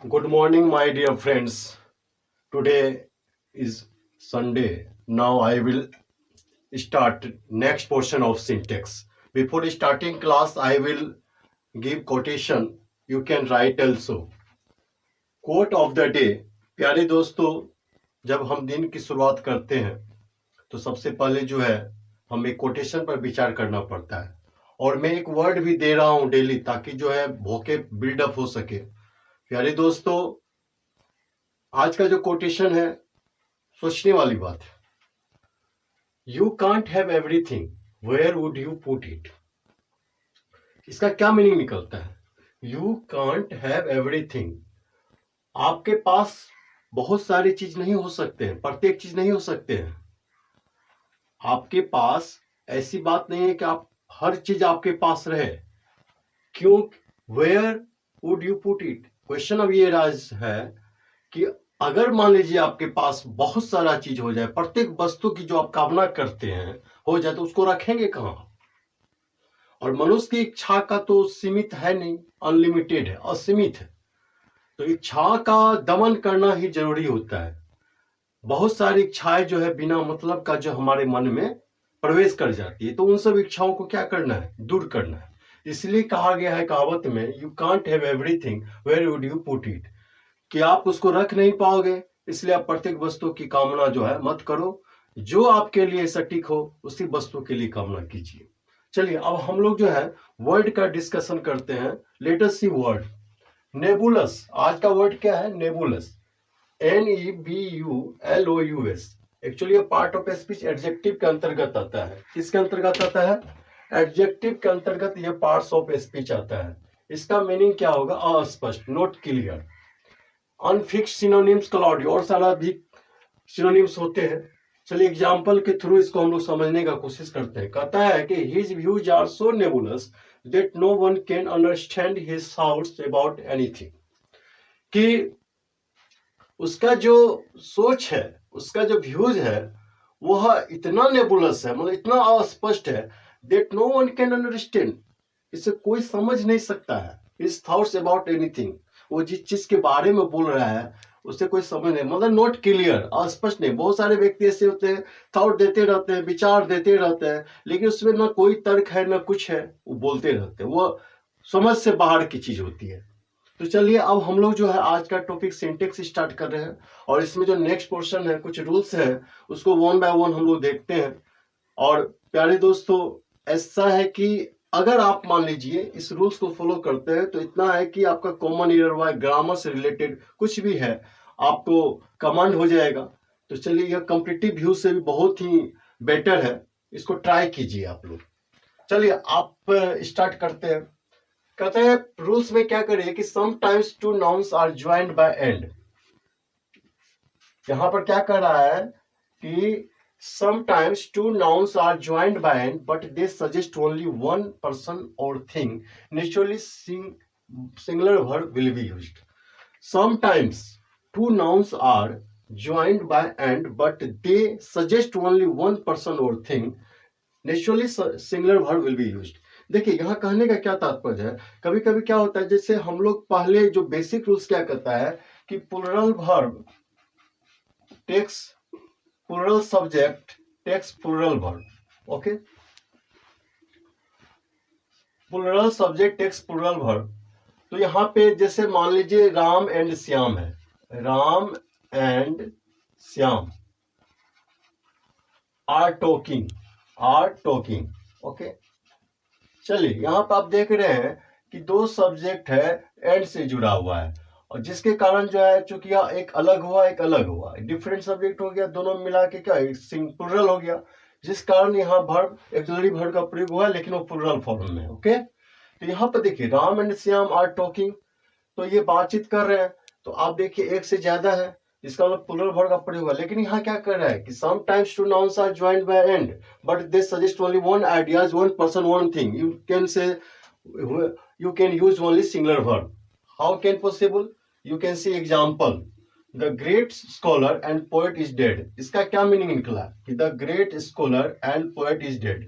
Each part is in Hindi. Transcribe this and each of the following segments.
Good morning, my dear friends. Today is Sunday. Now I will start next portion of syntax. Before starting class, I will give quotation. You can write also. Quote of the day. प्यारे दोस्तों, जब हम दिन की शुरुआत करते हैं तो सबसे पहले जो है हम एक कोटेशन पर विचार करना पड़ता है और मैं एक वर्ड भी दे रहा हूं डेली ताकि जो है वोके बिल्डअप हो सके। प्यारे दोस्तों, आज का जो कोटेशन है सोचने वाली बात है। You can't have everything, where would you put it. इसका क्या मीनिंग निकलता है? यू कांट हैव एवरीथिंग, आपके पास बहुत सारी चीज नहीं हो सकते हैं, प्रत्येक चीज नहीं हो सकते हैं। आपके पास ऐसी बात नहीं है कि आप हर चीज आपके पास रहे। क्यों? Where would you put it. Question अब ये राज है कि अगर मान लीजिए आपके पास बहुत सारा चीज हो जाए, प्रत्येक वस्तु की जो आप कामना करते हैं हो जाए, तो उसको रखेंगे कहां? और मनुष्य की इच्छा का तो सीमित है नहीं, अनलिमिटेड है, असीमित है। तो इच्छा का दमन करना ही जरूरी होता है। बहुत सारी इच्छाएं जो है बिना मतलब का जो हमारे मन में प्रवेश कर जाती है, तो उन सब इच्छाओं को क्या करना है? दूर करना है। इसलिए कहा गया है कहावत में, you can't have everything, where would you put it. कि आप उसको रख नहीं पाओगे, इसलिए आप प्रत्येक वस्तु की कामना जो है मत करो। जो आपके लिए सटीक हो उसी वस्तु के लिए कामना कीजिए। चलिए अब हम लोग जो है वर्ड का डिस्कशन करते हैं। लेट अस सी वर्ड नेबुलस। आज का वर्ड क्या है? नेबुलस। NEBULOUS। एक्चुअली ये पार्ट ऑफ स्पीच एडजेक्टिव के अंतर्गत आता है। किसके अंतर्गत आता है? एडजेक्टिव के अंतर्गत ये पार्ट्स ऑफ स्पीच आता है। इसका मीनिंग क्या होगा? अस्पष्ट, not clear. Unfix, synonyms, Claude और सारा भी सिनोनिम्स होते हैं। चलिए एग्जाम्पल के थ्रू इसको हम लोग समझने का कोशिश करते हैं। कहता है कि his views are so nebulous that no one can understand his thoughts about anything. कि उसका जो सोच है, उसका जो व्यूज है, वह इतना नेबुलस है, मतलब इतना अस्पष्ट है, that no one can understand, इसे कोई समझ नहीं सकता है। हिज थॉट्स अबाउट एनीथिंग, वो जिस चीज के बारे में बोल रहा है उसे कोई समझ नहीं, मतलब नॉट क्लियर, अस्पष्ट नहीं। बहुत सारे व्यक्ति ऐसे होते हैं, थॉट देते रहते हैं, विचार देते रहते हैं, लेकिन उसमें ना कोई तर्क है ना कुछ है, वो बोलते रहते हैं, वो समझ से बाहर की चीज होती है। तो चलिए अब हम लोग जो है आज का टॉपिक सिंटेक्स स्टार्ट कर रहे हैं और इसमें जो नेक्स्ट पोर्शन है, कुछ रूल्स है, उसको वन बाय वन हम लोग देखते हैं। और प्यारे दोस्तों, ऐसा है कि अगर आप मान लीजिए इस रूल्स को फॉलो करते हैं तो इतना है कि आपका कॉमन ईयर वाइज ग्रामर से रिलेटेड कुछ भी है आपको कमांड हो जाएगा। तो चलिए यह कॉम्पिटिटिव व्यू से भी बहुत ही बेटर है, इसको ट्राई कीजिए आप लोग। चलिए आप स्टार्ट करते हैं। कहते हैं रूल्स में क्या करिए कि sometimes two nouns are joined by and. यहां पर क्या कर रहा है कि sometimes two nouns are joined by and but they suggest only one person or thing. Naturally, singular verb will be used. Sometimes two nouns are joined by and but they suggest only one person or thing. Naturally, singular verb will be used. देखिए यहाँ कहने का क्या तात्पर्य है, कभी कभी क्या होता है, जैसे हम लोग पहले जो बेसिक रूल्स क्या कहता है कि plural verb takes plural subject takes plural verb. Okay, plural subject takes plural verb. तो यहाँ पे जैसे मान लीजिए राम एंड श्याम है, Ram and Shyam are talking. Okay, चलिए यहाँ पे आप देख रहे हैं कि दो सब्जेक्ट है, एंड से जुड़ा हुआ है, और जिसके कारण जो है चूंकि एक अलग हुआ एक अलग हुआ, डिफरेंट सब्जेक्ट हो गया, दोनों मिला के क्या प्लूरल हो गया, जिस कारण यहाँ वर्ब एक्सिलरी वर्ब का प्रयोग हुआ है, लेकिन वो प्लूरल फॉर्म में। ओके, तो यहाँ पर देखिए Ram and Shyam are talking, तो ये बातचीत कर रहे हैं, तो आप देखिए एक से ज्यादा है, इसका मतलब प्लूरल वर्ब का प्रयोग हुआ। लेकिन यहाँ क्या कर रहा है कि sometimes two nouns are joined by and but they suggest only one ideas, one person, one thing. You can say you can use only singular verb. How can possible? You can see example. The great scholar and poet is dead. इसका क्या मीनिंग निकला कि the great scholar and poet is dead।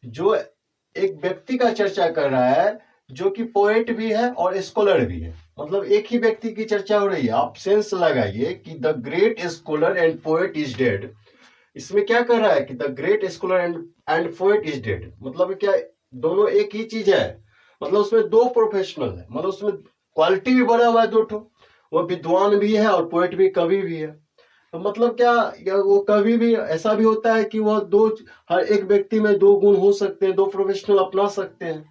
जो एक व्यक्ति का चर्चा कर रहा है जो कि पोएट भी है और स्कॉलर भी है, मतलब एक ही व्यक्ति की चर्चा हो रही है। आप सेंस लगाइए कि the great scholar and poet is dead. इसमें क्या कर रहा है कि the great scholar and poet is dead, मतलब क्या दोनों एक ही चीज है, मतलब उसमें दो प्रोफेशनल है, मतलब उसमें क्वालिटी भी बढ़ा हुआ है दो ठो, वो विद्वान भी है और पोएट भी, कवि भी है। तो मतलब क्या वो कवि भी ऐसा भी होता है कि वह दो, हर एक व्यक्ति में दो गुण हो सकते हैं, दो प्रोफेशनल अपना सकते हैं।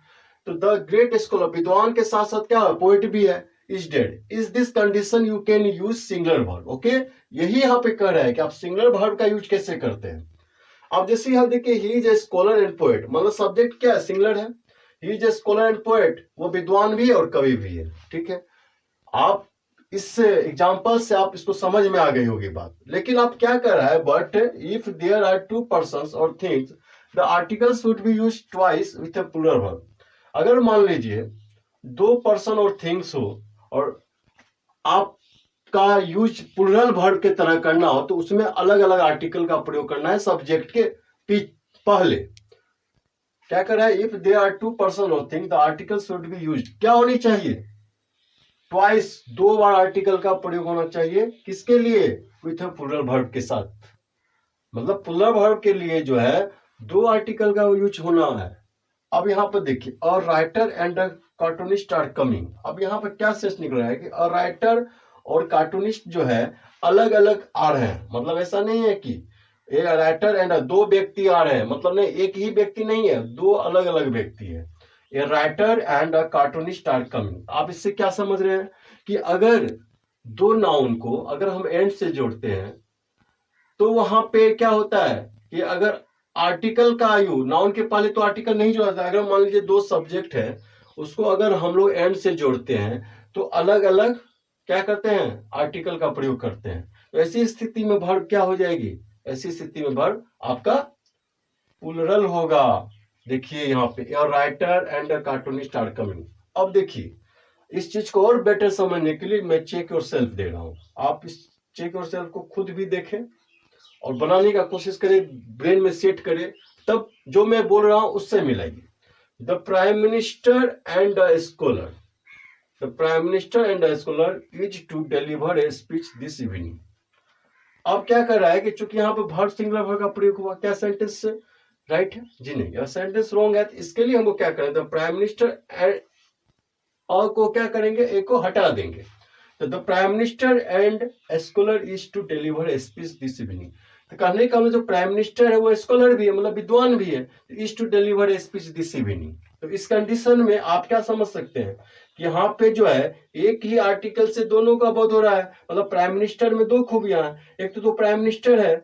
तो द ग्रेट स्कॉलर विद्वान के साथ साथ क्या है, पोएट भी है, is dead. Is this condition you can use singular verb. Okay, यही यहाँ पे कह रहा है कि आप सिंगुलर वर्ब का यूज कैसे करते हैं। अब जैसे यहाँ देखिए, he is a scholar and poet, मतलब सब्जेक्ट क्या है, सिंगुलर है। He is a scholar and poet, वो विद्वान भी है और कवि भी है। ठीक है, आप इस एग्जाम्पल से आप इसको समझ में आ गई होगी बात। लेकिन आप क्या कर रहा है, but if there are two persons और things the article should be use twice with a plural verb. अगर मान लीजिए दो पर्सन और थिंग्स हो और आपका यूज प्लूरल वर्ब के तरह करना हो, तो उसमें अलग अलग आर्टिकल का प्रयोग करना है सब्जेक्ट के पहले। क्या कर रहा है, if there are two person और thing the article should be use, क्या होनी चाहिए, ट्वाइस, दो बार आर्टिकल का प्रयोग होना चाहिए। किसके लिए, विथ प्लूरल वर्ब के साथ, मतलब प्लूरल वर्ब के लिए जो है दो आर्टिकल का यूज होना है। अब यहाँ पर देखिए, a writer and a cartoonist are coming. अब यहाँ पर क्या सेंस निकल रहा है कि अ राइटर और कार्टूनिस्ट जो है अलग अलग आ रहे हैं, मतलब ऐसा नहीं है कि ए राइटर एंड दो व्यक्ति आ रहे हैं, मतलब नहीं, एक ही व्यक्ति नहीं है, दो अलग अलग व्यक्ति है। A writer and a cartoonist are coming. आप इससे क्या समझ रहे हैं कि अगर दो नाउन को अगर हम एंड से जोड़ते हैं तो वहां पे क्या होता है कि अगर आर्टिकल का आयु, नाउन के पहले तो आर्टिकल नहीं जोड़ा था, अगर मान लीजिए दो सब्जेक्ट है उसको अगर हम लोग एंड से जोड़ते हैं तो अलग अलग क्या करते हैं, आर्टिकल का प्रयोग करते हैं। तो ऐसी स्थिति में वर्ब क्या हो जाएगी, ऐसी स्थिति में वर्ब आपका प्लूरल होगा। देखिए यहाँ पे writer and cartoonist are coming. अब देखिए, इस चीज को और बेटर समझने के लिए मैं चेक योर सेल्फ दे रहा हूं। आप इस चेक योर सेल्फ को खुद भी देखें और बनाने का कोशिश करें, ब्रेन में सेट करें, तब जो मैं बोल रहा हूं उससे मिलाइए। The prime minister and the scholar, the prime minister and the scholar is to deliver a speech this evening. अब क्या कर रहा है कि चूंकि यहाँ पे वर्ब सिंगुलर वर्ब का प्रयोग हुआ, क्या सेंटेंस राइट है जी, नहीं, यह सेंटेंस रॉन्ग है। तो इसके लिए हमको क्या करें, द प्राइम मिनिस्टर एंड को क्या करेंगे, ए को हटा देंगे। तो the prime minister and scholar is to deliver a speech this evening. तो कहने का मतलब जो प्राइम मिनिस्टर है वो स्कॉलर भी है, मतलब विद्वान भी है, is to deliver a speech this evening. तो इस कंडीशन में आप क्या समझ सकते हैं कि यहाँ पे जो है एक ही आर्टिकल से दोनों का बोध हो रहा है, मतलब प्राइम मिनिस्टर में दो खूबियां हैं, एक तो प्राइम मिनिस्टर है,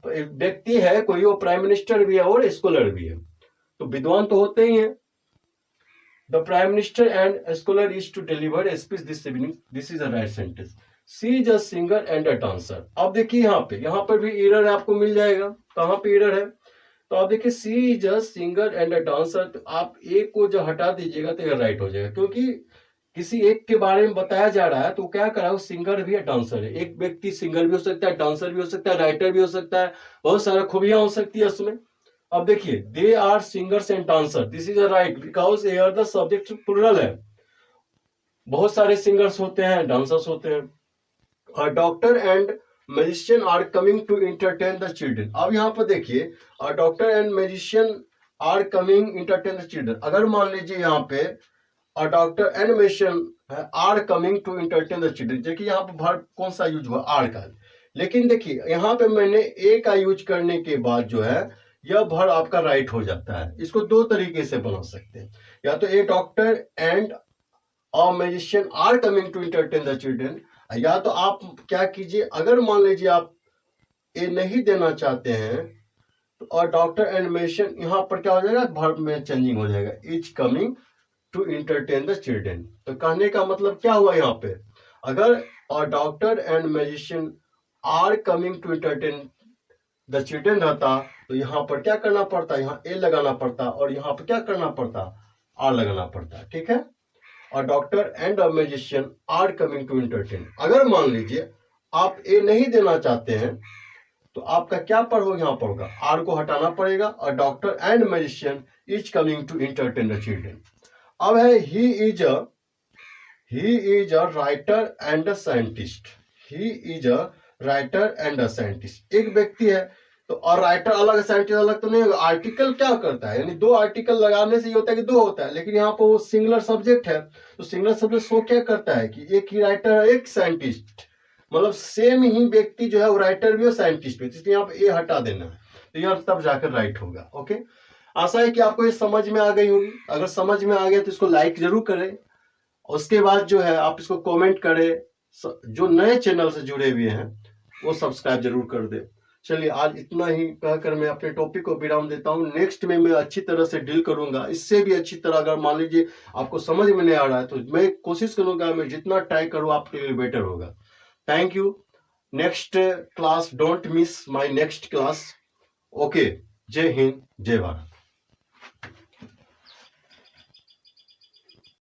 व्यक्ति है कोई, वो प्राइम मिनिस्टर भी है और स्कॉलर भी है, तो विद्वान तो होते ही हैं। The Prime Minister and scholar is to deliver a speech this evening. This is a right sentence. She is a singer and a dancer. अब देखिए यहाँ पर भी एरर आपको मिल जाएगा। कहाँ पे एरर है, तो आप देखिए she is a singer and a dancer, तो आप एक को जो हटा दीजिएगा तो यह राइट हो जाएगा, क्योंकि किसी एक के बारे में बताया जा रहा है तो क्या करा, वो सिंगर भी है डांसर है। एक व्यक्ति सिंगर भी हो सकता है, डांसर भी हो सकता है, राइटर भी हो सकता है, बहुत सारा खूबियां हो सकती है उसमें। अब देखिए, they are singers and dancer, this is a right because here the subject plural है, बहुत सारे सिंगर्स होते हैं, डांसर्स होते हैं। Doctor and magician are coming to entertain the children. अब यहाँ पर देखिए, doctor and magician are coming entertain the children. अगर मान लीजिए यहाँ पे doctor and magician are coming to entertain the children, देखिए यहाँ पे वर्ब कौन सा यूज हुआ, आर का। लेकिन देखिए यहाँ पे मैंने ए का यूज करने के बाद जो है यह वर्ब आपका राइट हो जाता है। इसको दो तरीके से बना सकते हैं, या तो a doctor and a magician are coming to entertain the children, या तो आप क्या कीजिए, अगर मान लीजिए आप ए नहीं देना चाहते हैं तो और डॉक्टर एंड मैजिशियन यहाँ पर क्या हो जाएगा, वर्ब में चेंजिंग हो जाएगा, is coming to entertain the children. तो कहने का मतलब क्या हुआ यहाँ पे, अगर और doctor and magician are coming to entertain the children रहता तो यहाँ पर क्या करना पड़ता, यहाँ ए लगाना पड़ता और यहाँ पर क्या करना पड़ता, आर लगाना पड़ता। ठीक है, और doctor and a magician are coming to entertain. अगर मान लीजिए आप ए नहीं देना चाहते हैं तो आपका क्या पर होगा, यहाँ पर होगा, आर को हटाना पड़ेगा और doctor and magician is coming to entertain the children. अब है he is a writer and a scientist. He is a writer and a scientist. एक व्यक्ति है तो और राइटर अलग साइंटिस्ट अलग तो नहीं होगा। आर्टिकल क्या करता है, यानी दो आर्टिकल लगाने से ये होता है कि दो होता है, लेकिन यहाँ पर वो सिंगुलर सब्जेक्ट है तो सिंगुलर सब्जेक्ट शो क्या करता है कि एक ही राइटर है एक साइंटिस्ट, मतलब सेम ही व्यक्ति जो है वो राइटर भी और साइंटिस्ट भी, इसलिए यहाँ पे ए हटा देना है तो यह तब जाकर राइट होगा। ओके, आशा है कि आपको ये समझ में आ गई होगी। अगर समझ में आ गया तो इसको लाइक जरूर करें, उसके बाद जो है आप इसको कमेंट करें। जो नए चैनल से जुड़े हुए हैं वो सब्सक्राइब जरूर कर दे। चलिए आज इतना ही कहकर मैं अपने टॉपिक को विराम देता हूँ। नेक्स्ट में मैं अच्छी तरह से डील करूंगा, इससे भी अच्छी तरह। अगर मान लीजिए आपको समझ में नहीं आ रहा है तो मैं कोशिश करूंगा, मैं जितना ट्राई करूँ आपके लिए बेटर होगा। Thank you. Next class, don't miss my next class. Okay, जय हिंद, जय भारत।